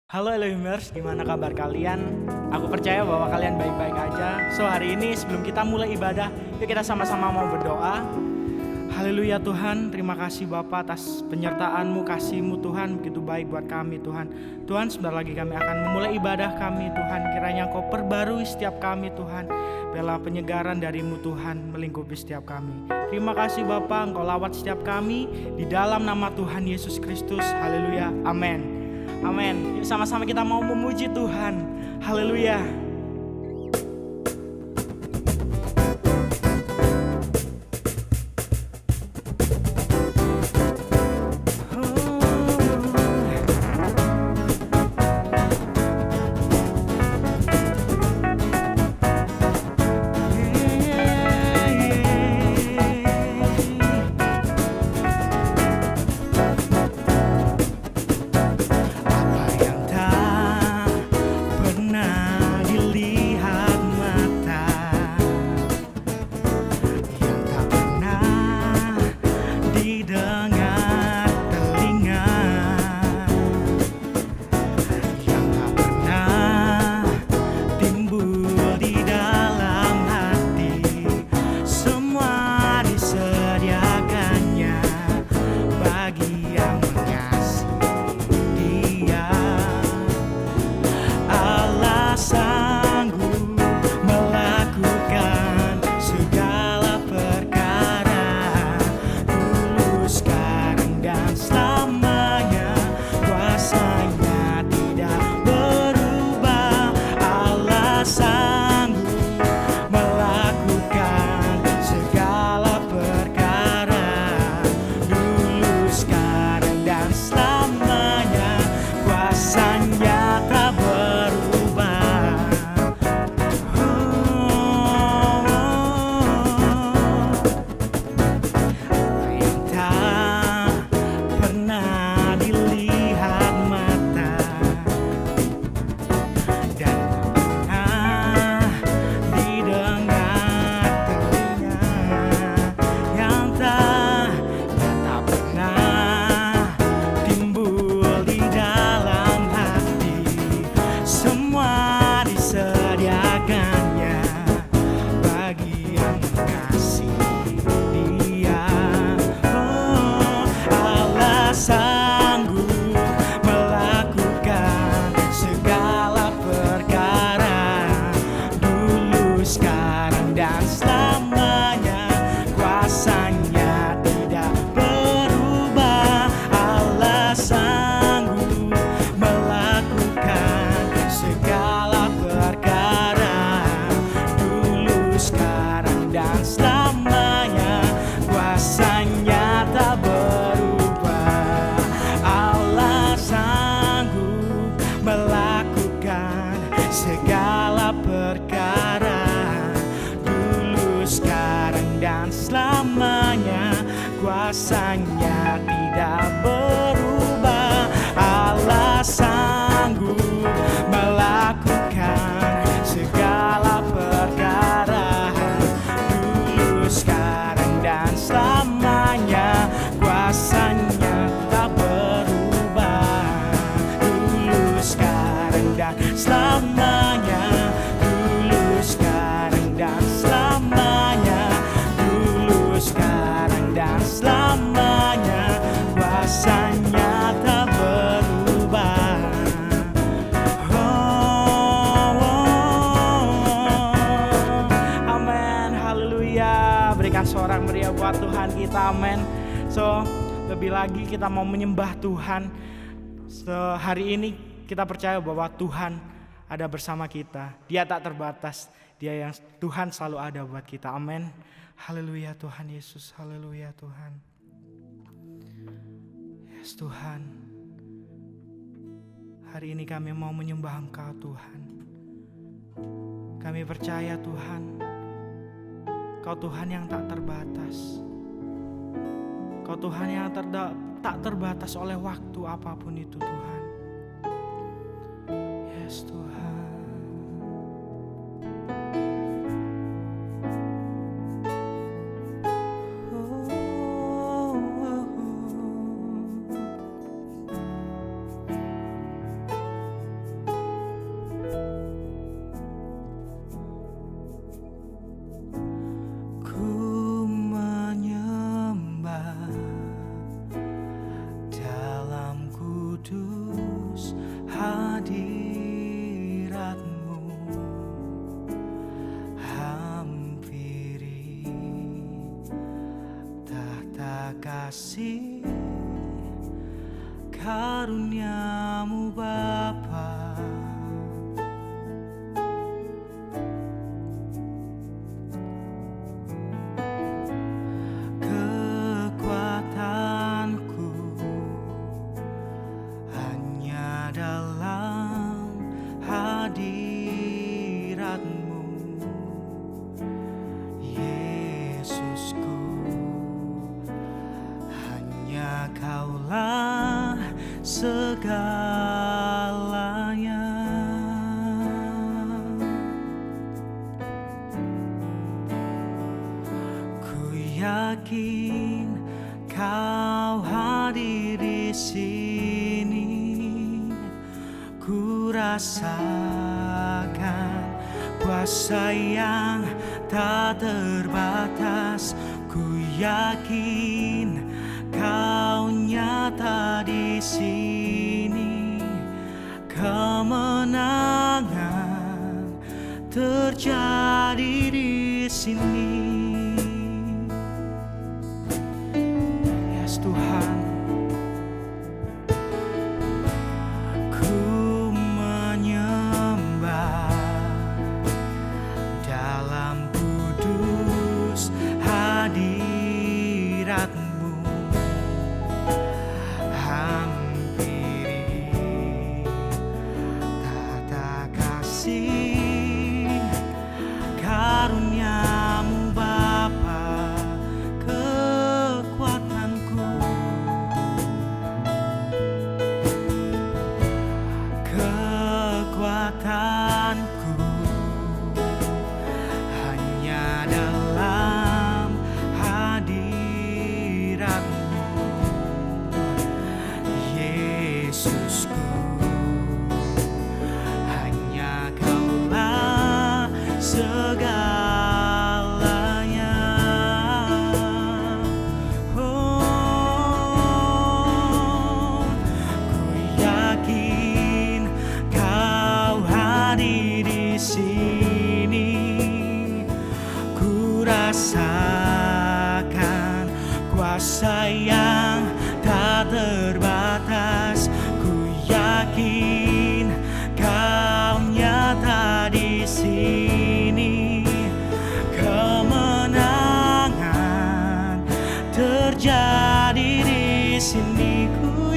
Halo Elohimers, gimana kabar kalian? Aku percaya bahwa kalian baik-baik aja. So hari ini sebelum kita mulai ibadah, yuk kita sama-sama mau berdoa. Haleluya Tuhan, terima kasih Bapa atas penyertaan-Mu, kasih-Mu Tuhan, begitu baik buat kami Tuhan. Tuhan, sebentar lagi kami akan memulai ibadah kami Tuhan. Kiranya Engkau perbarui setiap kami Tuhan. Bela penyegaran dari-Mu Tuhan melingkupi setiap kami. Terima kasih Bapa, Engkau lawat setiap kami di dalam nama Tuhan Yesus Kristus. Haleluya, amin. Amin. Yuk sama-sama kita mau memuji Tuhan. Haleluya. Kuasanya tidak berubah. Allah sanggup melakukan segala perkara dulu, sekarang, dan selamanya. Kuasanya tak berubah dulu, sekarang, dan selamanya. Dulu, sekarang, dan selamanya. Dulu, sekarang, dan selamanya. Kuasanya tak berubah. Amin, haleluya. Berikan suara meriah buat Tuhan kita, amin. So, lebih lagi kita mau menyembah Tuhan. Hari ini kita percaya bahwa Tuhan ada bersama kita. Dia tak terbatas. Dia yang Tuhan selalu ada buat kita, amin. Haleluya Tuhan Yesus, haleluya Tuhan. Yes Tuhan, hari ini kami mau menyembah Engkau Tuhan. Kami percaya Tuhan, Kau Tuhan yang tak terbatas. Kau Tuhan yang tak terbatas oleh waktu apapun itu Tuhan. Yes Tuhan. kasih karunia-Mu Bapa, kekuatanku hanya dalam hadirat-Mu, Yesusku. Hanya Kaulah segalanya. Ku yakin Kau hadir di sini. Ku rasakan kuasa yang tak terbatas. Ku yakin Kau nyata di sini. Kemenangan terjadi di sini. Yes Tuhan, ku menyembah dalam kudus hadirat-Mu. Hampiri tata kasih karunia-Mu Bapa, kekuatanku, kekuatanku hanya dalam hadirat-Mu, Yesusku. Hanya Kaulah segalanya. Oh, ku yakin Kau hadir di sini. Ku rasakan kuasa yang tak terbatas. Ku yakin Kau nyata di sini. Kemenangan terjadi di sini. Ku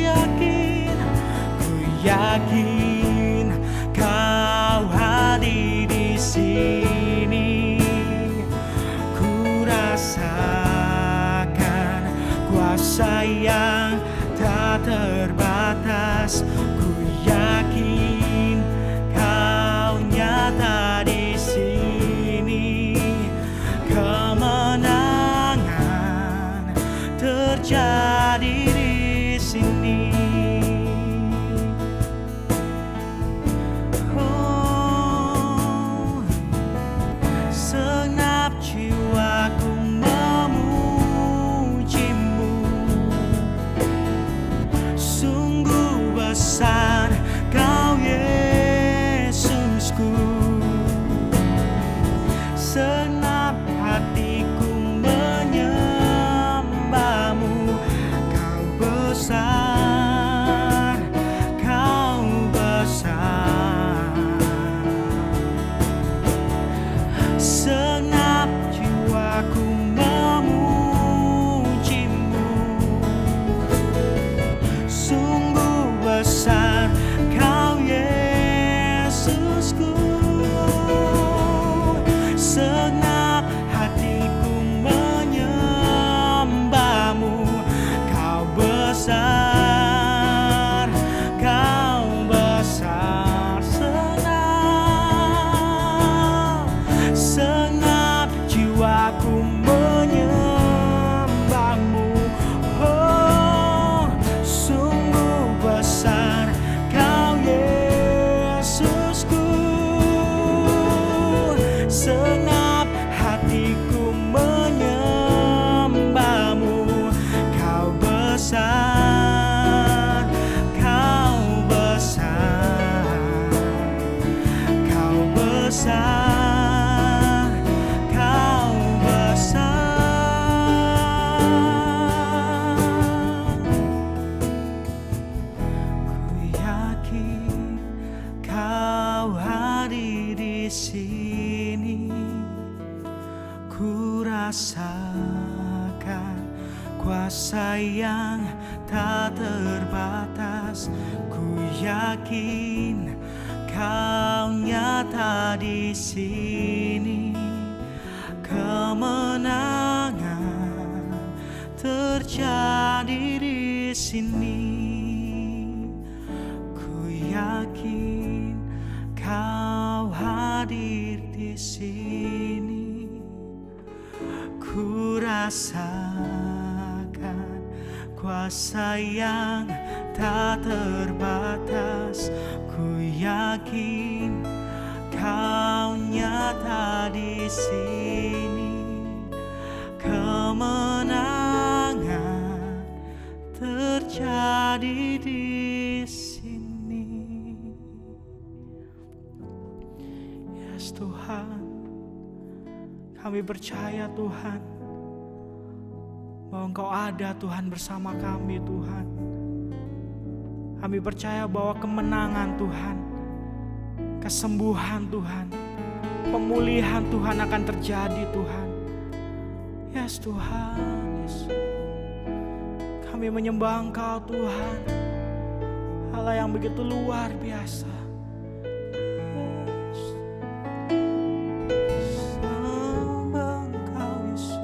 yakin Kau hadir di sini. Ku rasakan kuasa yang tak terbatas. Ku yakin Kau nyata di sini. Kemenangan terjadi di sini. Oh, segenap jiwaku memuji-Mu. Sungguh besar kuasa yang tak terbatas. Ku yakin Kau nyata di sini. Kemenangan terjadi di sini. Ku yakin Kau hadir di sini. Ku rasakan kuasa yang tak terbatas. Ku yakin Kau nyata di sini. Kemenangan terjadi di sini. Yes Tuhan, kami percaya Tuhan bahwa Engkau ada Tuhan bersama kami Tuhan. Kami percaya bahwa kemenangan Tuhan, kesembuhan Tuhan, pemulihan Tuhan akan terjadi Tuhan. Yes Tuhan, yes. Kami menyembah Engkau Tuhan, Allah yang begitu luar biasa. Yes. Sembah Engkau Yesus,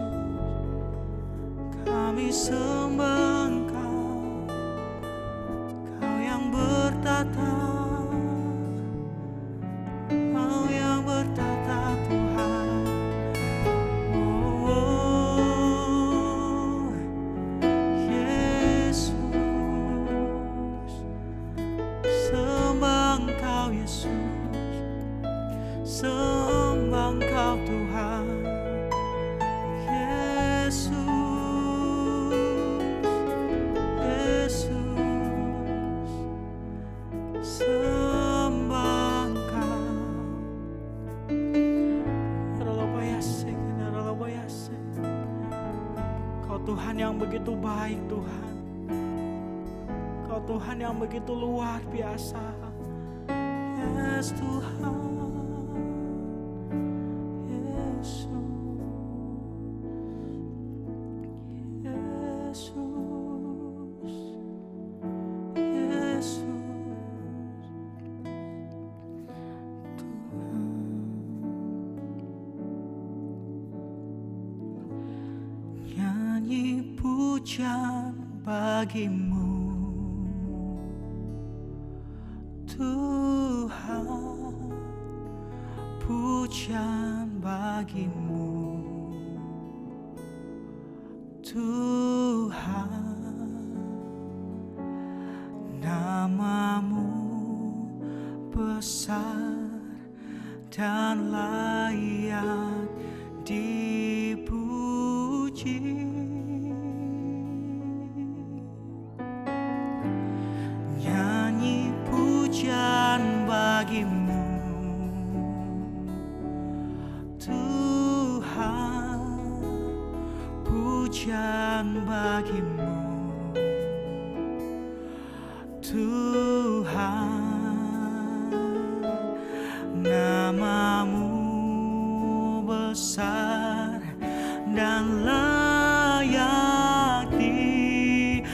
kami sembah Engkau, Kau yang bertata, Kau yang bertata Tuhan. Oh, Yesus, sembah Engkau Yesus, sembah Engkau Tuhan. Yesus, sembah Engkau. Kau Tuhan yang begitu baik Tuhan. Kau Tuhan yang begitu luar biasa. Yes Tuhan, Yesus, Yesus, Yesus. Nyanyi pujian bagimu Tuhan, pujian bagimu Tuhan. Namamu besar dan layak dipuji. Nyanyi pujian bagimu Tuhan, pujian bagimu Tuhan. Namamu besar dan layak dipuji.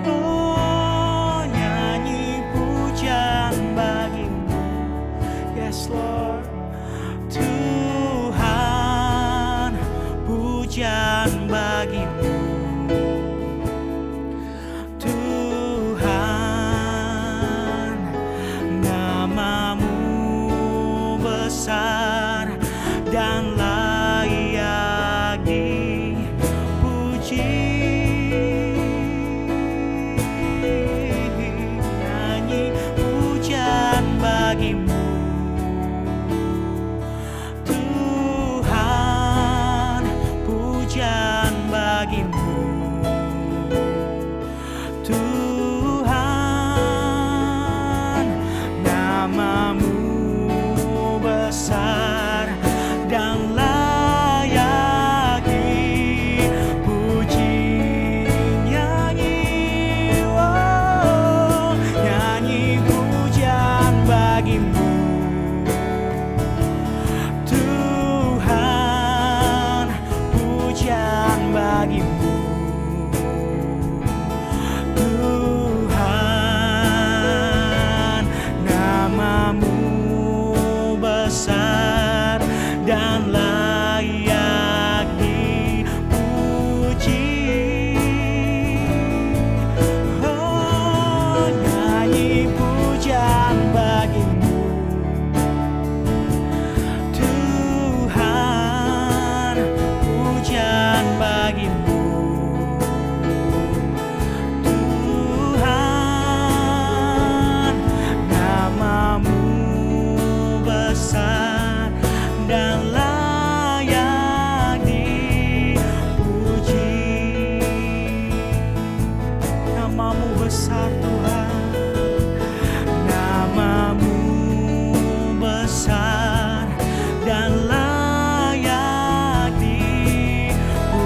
Oh, nyanyi pujian bagimu, yes Lord. Tuhan, pujian bagimu Tuhan. Namamu layak dipuji. Oh, nyanyi pujian bagimu Tuhan, pujian bagimu Tuhan, namamu besar dan layak dipuji. Namamu besar Tuhan, namamu besar dan layak dipuji.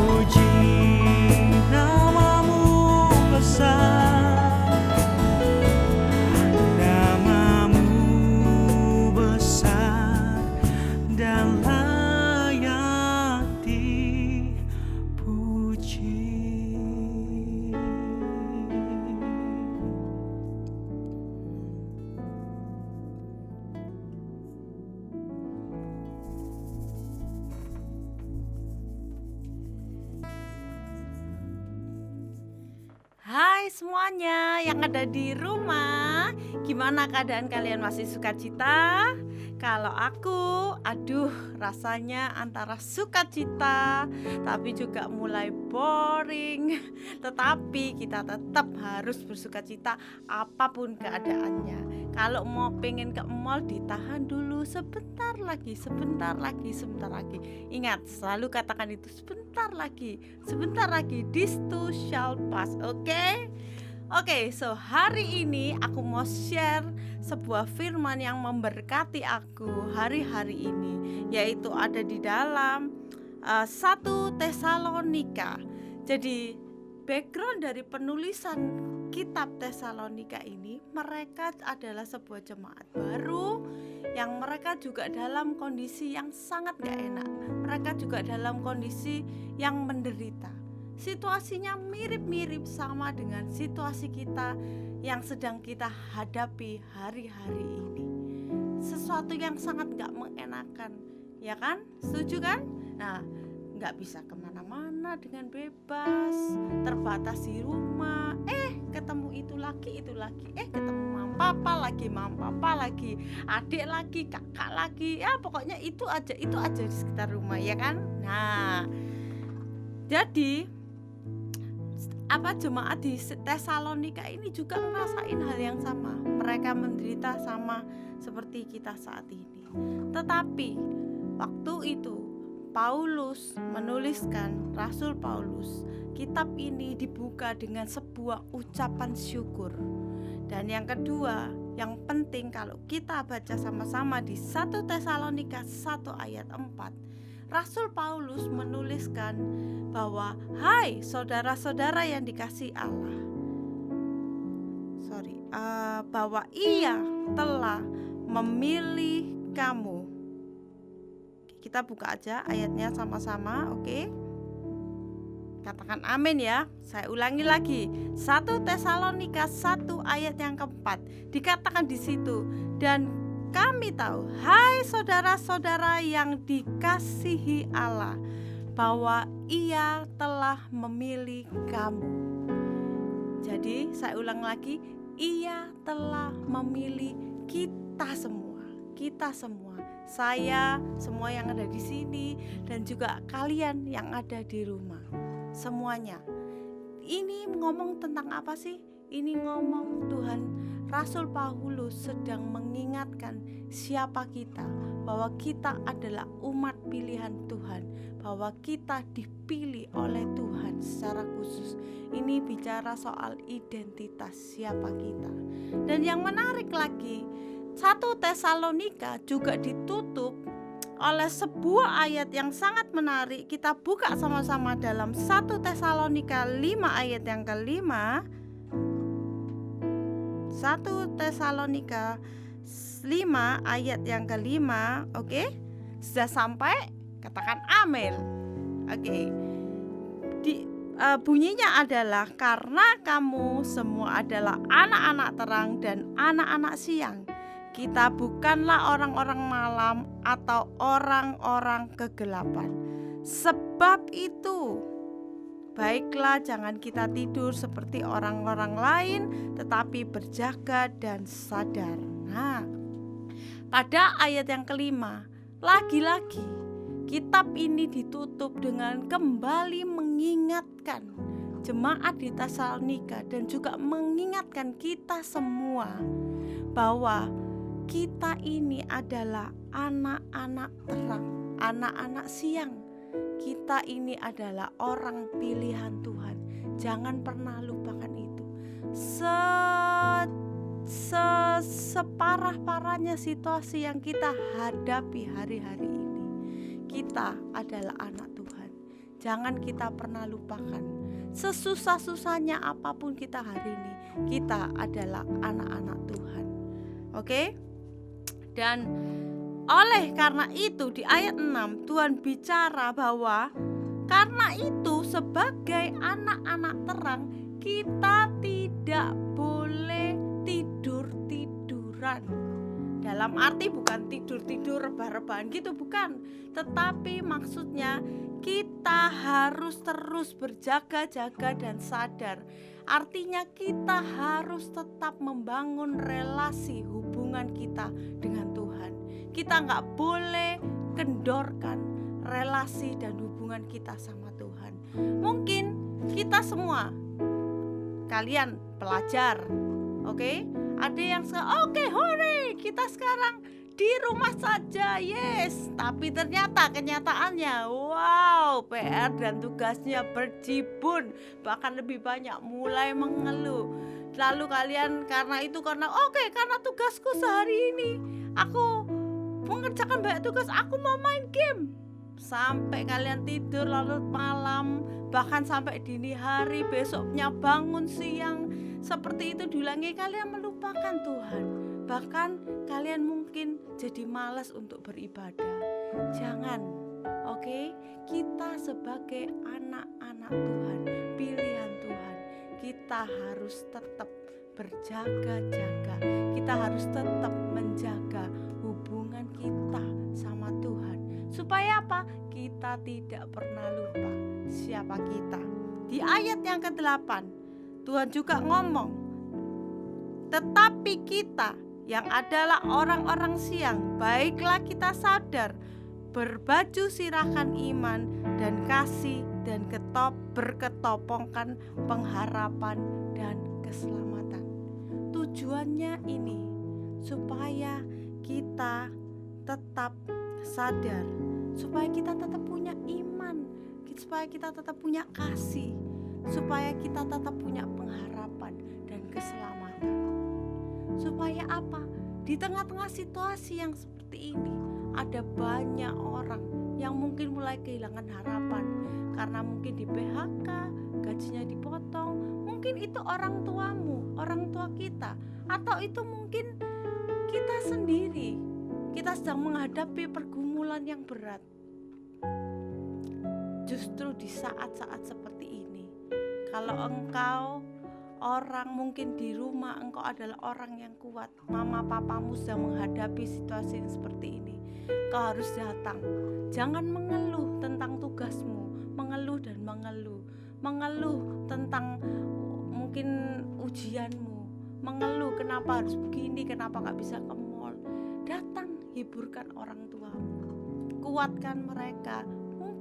Namamu besar, namamu besar dan layak dipuji. Hai semuanya yang ada di rumah, gimana keadaan kalian, masih sukacita? Kalau aku, rasanya antara sukacita tapi juga mulai boring. Tetapi kita tetap harus bersukacita apapun keadaannya. Kalau mau pengen ke mall, ditahan dulu sebentar lagi, sebentar lagi, sebentar lagi. Ingat, selalu katakan itu sebentar lagi, this too shall pass. Oke, so hari ini aku mau share sebuah firman yang memberkati aku hari-hari ini, yaitu ada di dalam 1 Tesalonika. Jadi background dari penulisan kitab Tesalonika ini, mereka adalah sebuah jemaat baru yang mereka juga dalam kondisi yang sangat gak enak. Mereka juga dalam kondisi yang menderita. Situasinya mirip-mirip sama dengan situasi kita yang sedang kita hadapi hari-hari ini. Sesuatu yang sangat gak mengenakan, ya kan? Setuju kan? Nah, gak bisa kemana-mana dengan bebas, terbatas di rumah. Ketemu itu lagi, ketemu mam papa lagi, adik lagi, kakak lagi. Ya pokoknya itu aja di sekitar rumah, ya kan? Nah, jadi jemaat di Tesalonika ini juga ngerasain hal yang sama. Mereka menderita sama seperti kita saat ini. Tetapi waktu itu Paulus menuliskan, Rasul Paulus, kitab ini dibuka dengan sebuah ucapan syukur. Dan yang kedua, yang penting kalau kita baca sama-sama di 1 Tesalonika 1 ayat 4, Rasul Paulus menuliskan bahwa hai saudara-saudara yang dikasihi Allah, bahwa ia telah memilih kamu. Kita buka aja ayatnya sama-sama, oke? Katakan amin ya. Saya ulangi lagi. 1 Tesalonika 1 ayat yang keempat. Dikatakan di situ, dan kami tahu, hai saudara-saudara yang dikasihi Allah, bahwa ia telah memilih kamu. Jadi saya ulang lagi, ia telah memilih kita semua. Saya, semua yang ada di sini, dan juga kalian yang ada di rumah. Semuanya. Ini ngomong tentang apa sih? Ini ngomong Tuhan, Rasul Paulus sedang mengingatkan siapa kita, bahwa kita adalah umat pilihan Tuhan, bahwa kita dipilih oleh Tuhan secara khusus. Ini bicara soal identitas siapa kita. Dan yang menarik lagi, 1 Tesalonika juga ditutup oleh sebuah ayat yang sangat menarik. Kita buka sama-sama dalam 1 Tesalonika 5 ayat yang kelima. 1 Tesalonika 5 ayat yang kelima. Oke? Sudah sampai? Katakan amin. Oke. Bunyinya adalah, karena kamu semua adalah anak-anak terang dan anak-anak siang. Kita bukanlah orang-orang malam atau orang-orang kegelapan. Sebab itu, baiklah jangan kita tidur seperti orang-orang lain, tetapi berjaga dan sadar. Nah, pada ayat yang kelima, lagi-lagi kitab ini ditutup dengan kembali mengingatkan jemaat di Tesalonika dan juga mengingatkan kita semua bahwa kita ini adalah anak-anak terang, anak-anak siang. Kita ini adalah orang pilihan Tuhan. Jangan pernah lupakan itu. Separah-parahnya situasi yang kita hadapi hari-hari ini, kita adalah anak Tuhan. Jangan kita pernah lupakan. Sesusah-susahnya apapun kita hari ini, kita adalah anak-anak Tuhan. Oke? Dan oleh karena itu di ayat 6 Tuhan bicara bahwa karena itu sebagai anak-anak terang kita tidak boleh tidur-tiduran. Dalam arti bukan tidur-tidur rebah-rebahan gitu, bukan. Tetapi maksudnya kita harus terus berjaga-jaga dan sadar. Artinya kita harus tetap membangun relasi hubungan kita dengan Tuhan. Kita nggak boleh kendorkan relasi dan hubungan kita sama Tuhan. Mungkin kita semua, kalian pelajar, oke? Ada yang oke, hore, kita sekarang di rumah saja, yes. Tapi ternyata kenyataannya, wow, PR dan tugasnya berjibun, bahkan lebih banyak, mulai mengeluh. Lalu kalian karena tugasku sehari ini, aku mengerjakan banyak tugas, aku mau main game. Sampai kalian tidur larut malam, bahkan sampai dini hari, besoknya bangun siang. Seperti itu diulangi, kalian melupakan Tuhan. Bahkan kalian mungkin jadi malas untuk beribadah. Jangan, oke? Kita sebagai anak-anak Tuhan, pilihan Tuhan, kita harus tetap berjaga-jaga. Kita harus tetap menjaga hubungan kita sama Tuhan. Supaya apa? Kita tidak pernah lupa siapa kita. Di ayat yang ke-8, Tuhan juga ngomong, tetapi kita yang adalah orang-orang siang, baiklah kita sadar, berbaju sirahkan iman dan kasih dan berketopongkan pengharapan dan keselamatan. Tujuannya ini supaya kita tetap sadar, supaya kita tetap punya iman, supaya kita tetap punya kasih, supaya kita tetap punya pengharapan dan keselamatan. Supaya apa? Di tengah-tengah situasi yang seperti ini, ada banyak orang yang mungkin mulai kehilangan harapan karena mungkin di PHK, gajinya dipotong. Mungkin itu orang tuamu, orang tua kita, atau itu mungkin kita sendiri. Kita sedang menghadapi pergumulan yang berat. Justru di saat-saat seperti ini, kalau engkau orang mungkin di rumah, engkau adalah orang yang kuat, mama papamu sedang menghadapi situasi yang seperti ini, kau harus datang. Jangan mengeluh tentang tugasmu, mengeluh tentang mungkin ujianmu, mengeluh kenapa harus begini, kenapa gak bisa ke mall. Datang, hiburkan orang tuamu, kuatkan mereka.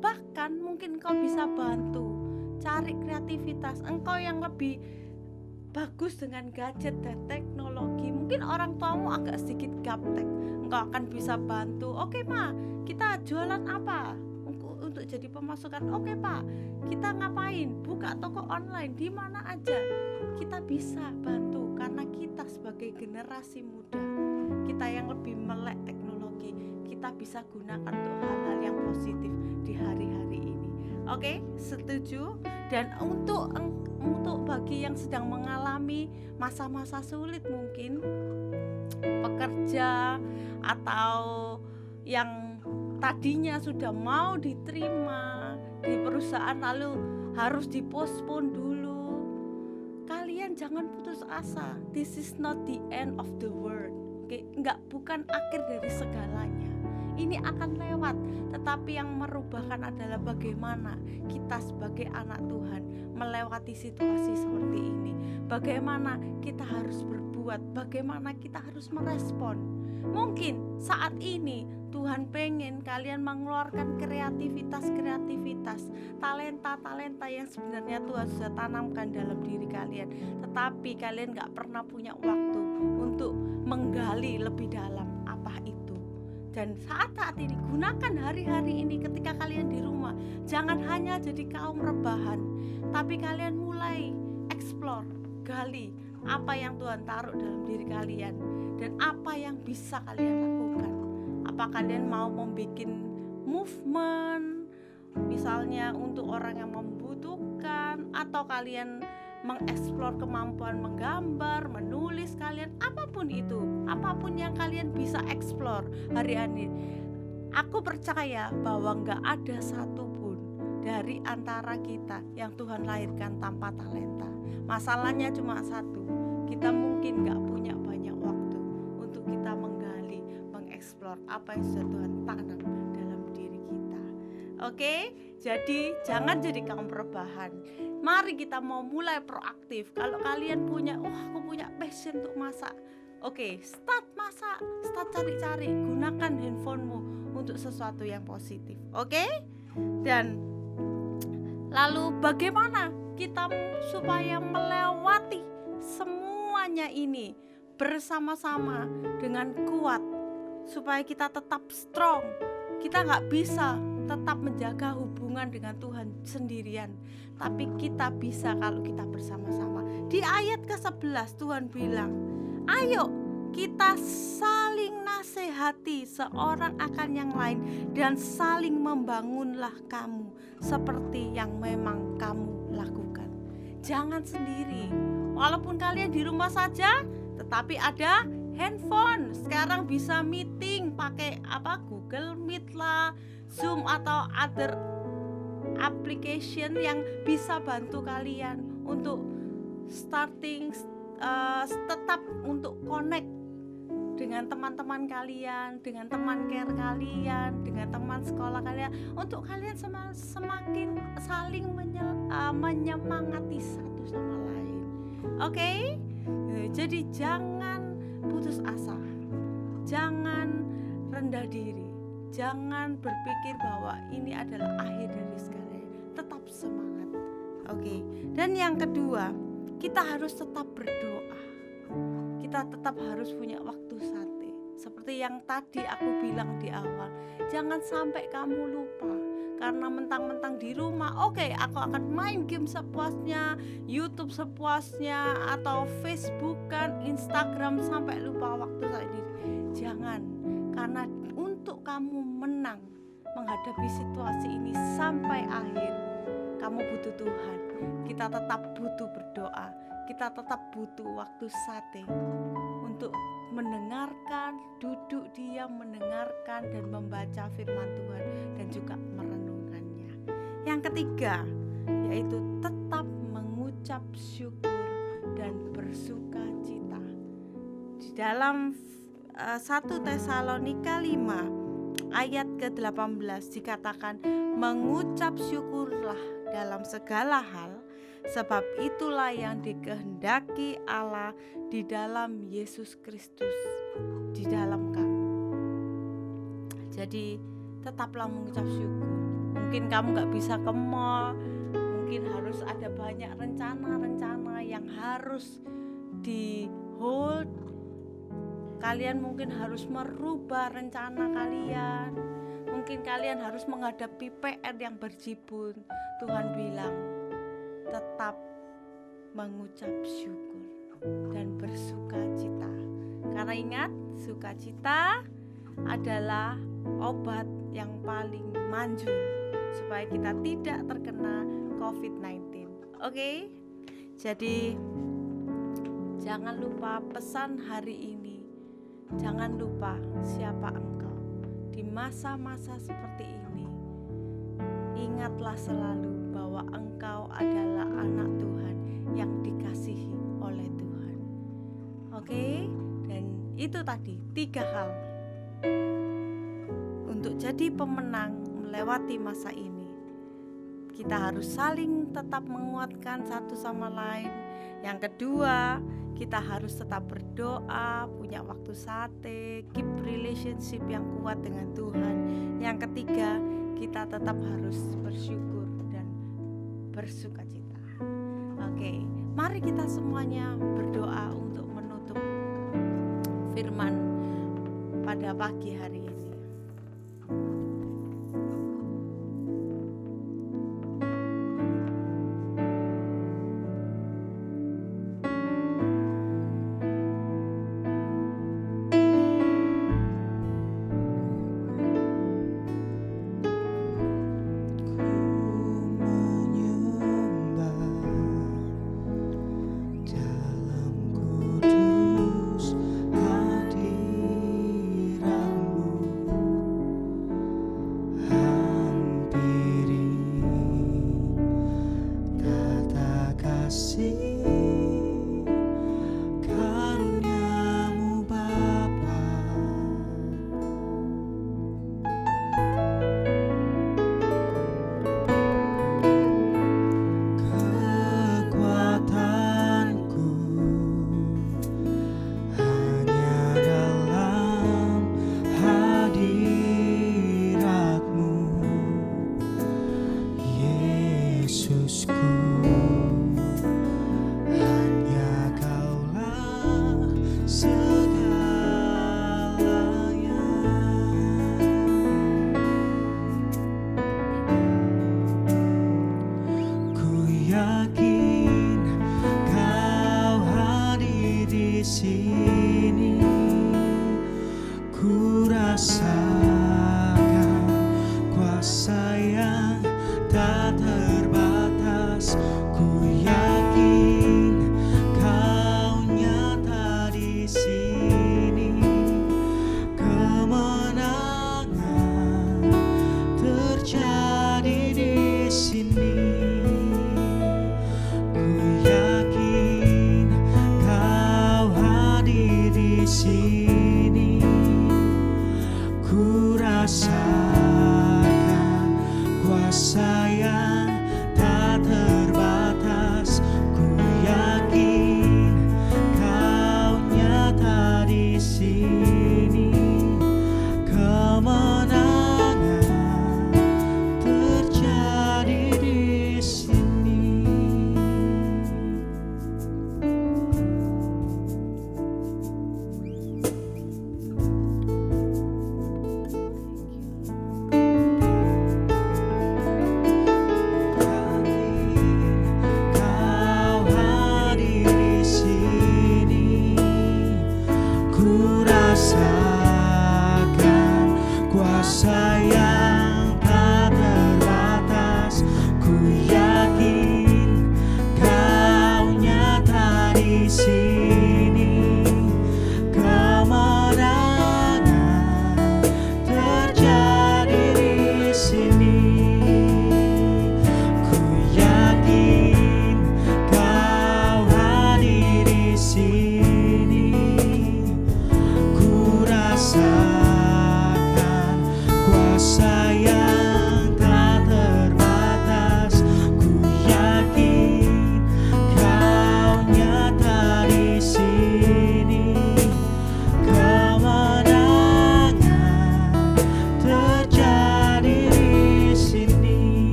Bahkan mungkin kau bisa bantu, cari kreativitas. Engkau yang lebih bagus dengan gadget dan teknologi, mungkin orang tuamu agak sedikit gaptek, engkau akan bisa bantu. Oke ma, kita jualan apa untuk jadi pemasukan? Oke pak, kita ngapain? Buka toko online di mana aja. Kita bisa bantu karena kita sebagai generasi muda, kita yang lebih melek teknologi, kita bisa gunakan untuk hal-hal yang positif di hari-hari ini. Oke, setuju? Dan untuk bagi yang sedang mengalami masa-masa sulit, mungkin pekerja atau yang tadinya sudah mau diterima di perusahaan lalu harus dipospon dulu, kalian jangan putus asa. This is not the end of the world. bukan akhir dari segalanya. Ini akan lewat, tetapi yang merubahkan adalah bagaimana kita sebagai anak Tuhan melewati situasi seperti ini. Bagaimana kita harus berbuat, bagaimana kita harus merespon. Mungkin saat ini Tuhan pengen kalian mengeluarkan kreativitas, talenta yang sebenarnya Tuhan sudah tanamkan dalam diri kalian, tetapi kalian gak pernah punya waktu untuk menggali lebih dalam apa itu. Dan saat ini gunakan hari-hari ini ketika kalian di rumah. Jangan hanya jadi kaum rebahan, tapi kalian mulai explore, gali apa yang Tuhan taruh dalam diri kalian dan apa yang bisa kalian lakukan. Apa kalian mau membuat movement misalnya untuk orang yang membutuhkan, atau kalian mengeksplor kemampuan menggambar, menulis kalian, apapun itu, apapun yang kalian bisa eksplor hari ini. Aku percaya bahwa gak ada satupun dari antara kita yang Tuhan lahirkan tanpa talenta. Masalahnya cuma satu, kita mungkin gak punya banyak waktu untuk kita menggali, mengeksplor apa yang sudah Tuhan tanam dalam diri kita. Oke? Jadi jangan jadi kaum rebahan. Mari kita mau mulai proaktif. Kalau kalian punya, aku punya passion untuk masak. Oke, start masak, start cari-cari. Gunakan handphonemu untuk sesuatu yang positif. Oke? Dan lalu bagaimana kita supaya melewati semuanya ini bersama-sama dengan kuat, supaya kita tetap strong. Kita gak bisa tetap menjaga hubungan dengan Tuhan sendirian, tapi kita bisa kalau kita bersama-sama. Di ayat ke-11 Tuhan bilang, ayo kita saling nasihati seorang akan yang lain dan saling membangunlah kamu seperti yang memang kamu lakukan. Jangan sendiri, walaupun kalian di rumah saja, tetapi ada handphone. Sekarang bisa meeting pakai Google Meet lah, Zoom atau other application yang bisa bantu kalian untuk tetap untuk connect dengan teman-teman kalian, dengan teman care kalian, dengan teman sekolah kalian, untuk kalian semakin saling menyemangati satu sama lain. Oke? Jadi jangan putus asa, jangan rendah diri, jangan berpikir bahwa ini adalah akhir dari segalanya. Tetap semangat. Oke. Dan yang kedua, kita harus tetap berdoa. Kita tetap harus punya waktu sate. Seperti yang tadi aku bilang di awal, jangan sampai kamu lupa. Karena mentang-mentang di rumah, oke, aku akan main game sepuasnya, YouTube sepuasnya, atau Facebook kan, Instagram, sampai lupa waktu sendiri. Jangan, karena untuk kamu menang menghadapi situasi ini sampai akhir, kamu butuh Tuhan. Kita tetap butuh berdoa, kita tetap butuh waktu sate untuk mendengarkan, duduk diam mendengarkan dan membaca firman Tuhan dan juga merenungkannya. Yang ketiga, yaitu tetap mengucap syukur dan bersuka cita. Di dalam 1 Tesalonika 5 ayat ke-18 dikatakan, mengucap syukurlah dalam segala hal, sebab itulah yang dikehendaki Allah di dalam Yesus Kristus di dalam kamu. Jadi tetaplah mengucap syukur. Mungkin kamu gak bisa ke mall, mungkin harus ada banyak rencana-rencana yang harus di hold. Kalian mungkin harus merubah rencana kalian. Mungkin kalian harus menghadapi PR yang berjibun. Tuhan bilang, tetap mengucap syukur dan bersuka cita. Karena ingat, sukacita adalah obat yang paling manjur supaya kita tidak terkena COVID-19. Oke? Jadi jangan lupa pesan hari ini. Jangan lupa siapa engkau di masa-masa seperti ini. Ingatlah selalu bahwa engkau adalah anak Tuhan yang dikasihi oleh Tuhan. Oke? Dan Itu tadi 3 hal untuk jadi pemenang melewati masa ini. Kita harus saling tetap menguatkan satu sama lain. Yang kedua, kita harus tetap berdoa, punya waktu sate, keep relationship yang kuat dengan Tuhan. Yang ketiga, kita tetap harus bersyukur dan bersukacita. Oke, mari kita semuanya berdoa untuk menutup firman pada pagi hari ini.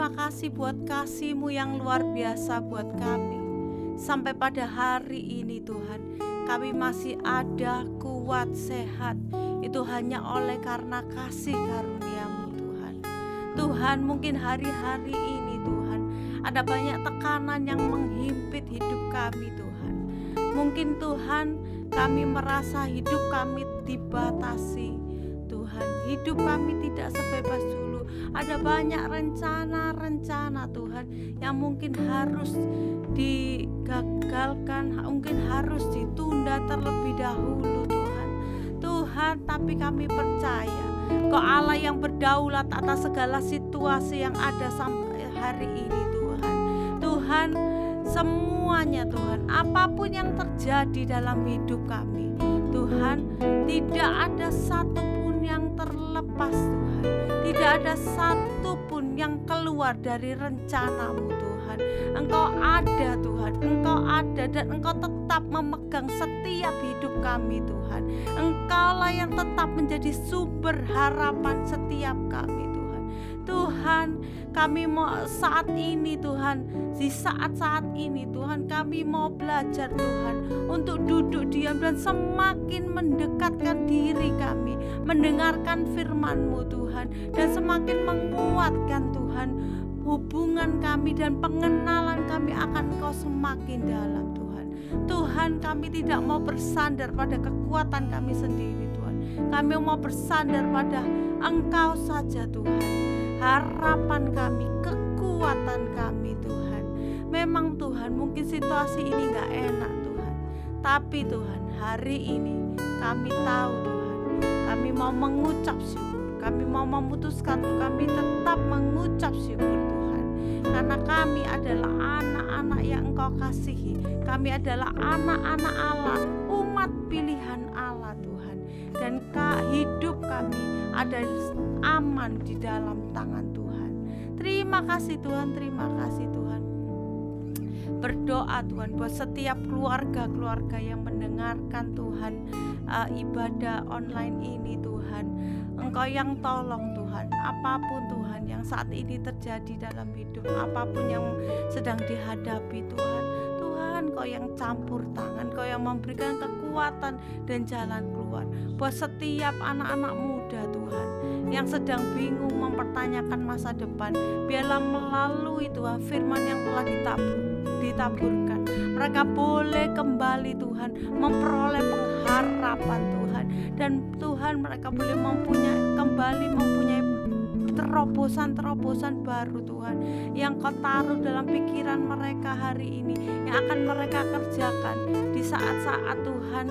Terima kasih buat kasih-Mu yang luar biasa buat kami. Sampai pada hari ini Tuhan, kami masih ada, kuat, sehat. Itu hanya oleh karena kasih karunia-Mu Tuhan. Tuhan, mungkin hari-hari ini Tuhan, ada banyak tekanan yang menghimpit hidup kami Tuhan. Mungkin Tuhan, kami merasa hidup kami dibatasi. Tuhan, hidup kami tidak sebebas dulu. Ada banyak rencana-rencana Tuhan yang mungkin harus digagalkan, mungkin harus ditunda terlebih dahulu Tuhan. Tuhan, tapi kami percaya Kau Allah yang berdaulat atas segala situasi yang ada hari ini Tuhan. Tuhan, semuanya Tuhan, apapun yang terjadi dalam hidup kami Tuhan, tidak ada satupun yang terlepas Tuhan. Tidak ada satupun yang keluar dari rencana-Mu Tuhan. Engkau ada Tuhan, Engkau ada dan Engkau tetap memegang setiap hidup kami Tuhan. Engkaulah yang tetap menjadi sumber harapan setiap kami Tuhan. Tuhan, kami mau saat ini Tuhan, di saat-saat ini Tuhan, kami mau belajar Tuhan untuk duduk diam dan semakin mendekatkan diri kami, mendengarkan firman-Mu Tuhan, dan semakin menguatkan Tuhan hubungan kami dan pengenalan kami akan Engkau semakin dalam Tuhan. Tuhan, kami tidak mau bersandar pada kekuatan kami sendiri Tuhan. Kami mau bersandar pada Engkau saja Tuhan. Harapan kami, kekuatan kami Tuhan. Memang Tuhan, mungkin situasi ini gak enak Tuhan, tapi Tuhan, hari ini kami tahu Tuhan, kami mau mengucap syukur. Kami mau memutuskan untuk kami tetap mengucap syukur Tuhan, karena kami adalah anak-anak yang Engkau kasihi. Kami adalah anak-anak Allah, umat pilihan Allah Tuhan. Dan hidup kami ada aman di dalam tangan Tuhan. Terima kasih Tuhan, terima kasih Tuhan. Berdoa Tuhan buat setiap keluarga-keluarga yang mendengarkan Tuhan ibadah online ini Tuhan. Engkau yang tolong Tuhan, apapun Tuhan yang saat ini terjadi dalam hidup, apapun yang sedang dihadapi Tuhan, Tuhan Kau yang campur tangan, Kau yang memberikan kekuatan dan jalan keluar buat setiap anak-anak muda Tuhan yang sedang bingung mempertanyakan masa depan. Biarlah melalui Tuhan firman yang telah ditaburkan, mereka boleh kembali Tuhan memperoleh pengharapan Tuhan, dan Tuhan mereka boleh kembali mempunyai terobosan-terobosan baru Tuhan yang Kau taruh dalam pikiran mereka hari ini, yang akan mereka kerjakan di saat-saat Tuhan,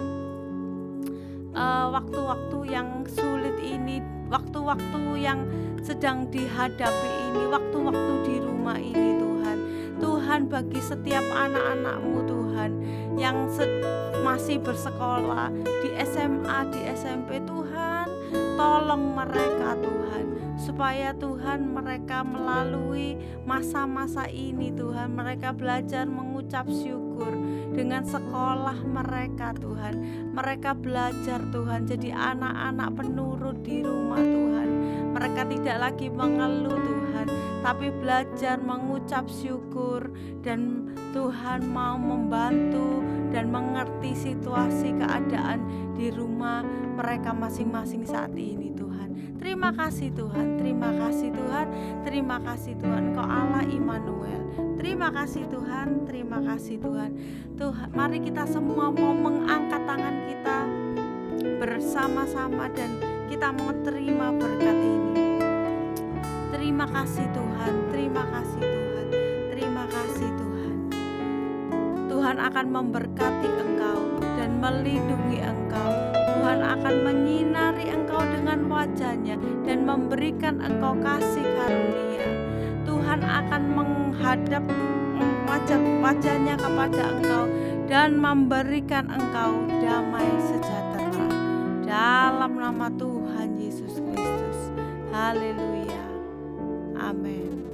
waktu-waktu yang sulit ini, waktu-waktu yang sedang dihadapi ini, waktu-waktu di rumah ini Tuhan. Tuhan, bagi setiap anak-anak-Mu Tuhan yang masih bersekolah di SMA, di SMP Tuhan, tolong mereka Tuhan, supaya Tuhan mereka melalui masa-masa ini Tuhan, mereka belajar mengucap syukur dengan sekolah mereka Tuhan. Mereka belajar Tuhan jadi anak-anak penurut di rumah Tuhan. Mereka tidak lagi mengeluh Tuhan, tapi belajar mengucap syukur, dan Tuhan mau membantu dan mengerti situasi keadaan di rumah mereka masing-masing saat ini Tuhan. Terima kasih Tuhan, terima kasih Tuhan, terima kasih Tuhan, Engkau Allah Immanuel. Terima kasih Tuhan, terima kasih Tuhan. Tuhan, mari kita semua mau mengangkat tangan kita bersama-sama dan kita mau terima berkat ini. Terima kasih Tuhan, terima kasih Tuhan, terima kasih Tuhan. Tuhan akan memberkati engkau dan melindungi engkau. Tuhan akan menyinari engkau dengan wajah-Nya dan memberikan engkau kasih karunia. Tuhan akan menghadap wajah-Nya kepada engkau dan memberikan engkau damai sejahtera. Dalam nama Tuhan Yesus Kristus. Haleluya. Amin.